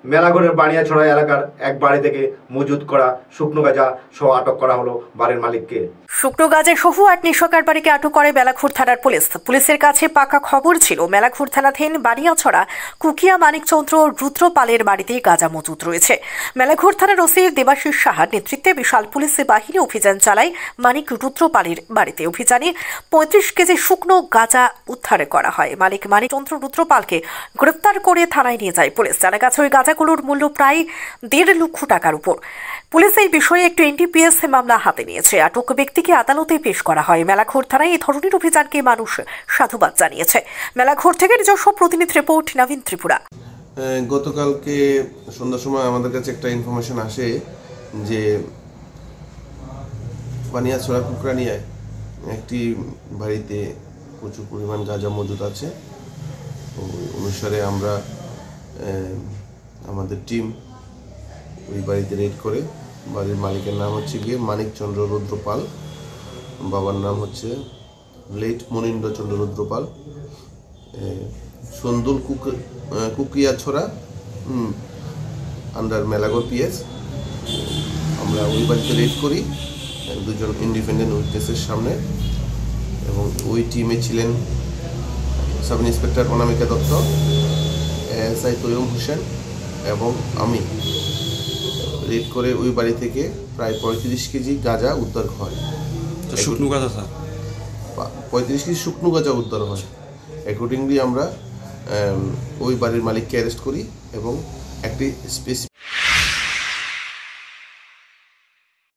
মেলাঘরের বানিয়াছড়া এলাকার এক বাড়ি থেকে মজুত করা শুকনো গাঁজা সহ আটক করা হলো বাড়ির মালিককে। শুকনো গাঁজা সহ এক নিঃস্বকার বাড়িকে আটক করে মেলাঘর থানার পুলিশ। পুলিশের কাছে পাকা খবর ছিল মেলাঘর থানাধীন বানিয়াছড়া কুকিয়া মানিকচন্দ্র রুদ্রপালের বাড়িতে গাঁজা মজুত রয়েছে। মেলাঘর থানার ওসি দেবাশিস সাহার নেতৃত্বে বিশাল পুলিশ বাহিনী অভিযান চালায় মানিক রুদ্রপালের বাড়িতে। অভিযানে 35 কেজি শুকনো গাঁজা উদ্ধার করা হয়। মালিক মানিকচন্দ্র রুদ্রপালকে গ্রেপ্তার করে থানায় নিয়ে যায় পুলিশ। জানা গেছে ওই গাঁজাগুলোর মূল্য প্রায় 1.5 লক্ষ টাকার উপর। পুলিশ এই বিষয়ে একটি এনডিপিএস মামলা হাতে নিয়েছে। আটক ব্যক্তিকে আদালতে পেশ করা হয়। মেলাঘর থানায় এই ধরনের অভিযানকে মানুষ সাধুবাদ জানিয়েছে। মেলাঘর থেকে নিজস্ব প্রতিনিধি রিপোর্ট নবীন ত্রিপুরা। গতকালকে সন্ধ্যার সময় আমাদের কাছে একটা ইনফরমেশন আসে যে বানিয়াছড়া কুকরানিয়ায় একটি বাড়িতে প্রচুর পরিমাণ গাঁজা মজুদ আছে। অনুসারে আমরা আমাদের টিম ওই বাড়িতে রেড করে, বাড়ির মালিকের নাম হচ্ছে গিয়ে মানিকচন্দ্র রুদ্রপাল, বাবার নাম হচ্ছে লেট মনীন্দ্রচন্দ্র রুদ্রপাল, সন্দুল কুকিয়াছড়া আন্ডার মেলাঘর পিএস। আমরা ওই বাড়িতে রেড করি দুজন ইন্ডিপেন্ডেন্ট উইটনেসের সামনে, এবং ওই টিমে ছিলেন সাব ইন্সপেক্টর অনামিকা দত্ত, এএসআই তৈয়ব হোসেন এবং আমি। রেড করে ওই বাড়ি থেকে প্রায় 35 কেজি গাঁজা উদ্ধার হয়। শুকনো গাঁজা স্যার 35 কেজি শুকনো গাঁজা উদ্ধার হয়। অ্যাকর্ডিংলি আমরা ওই বাড়ির মালিককে অ্যারেস্ট করি এবং একটি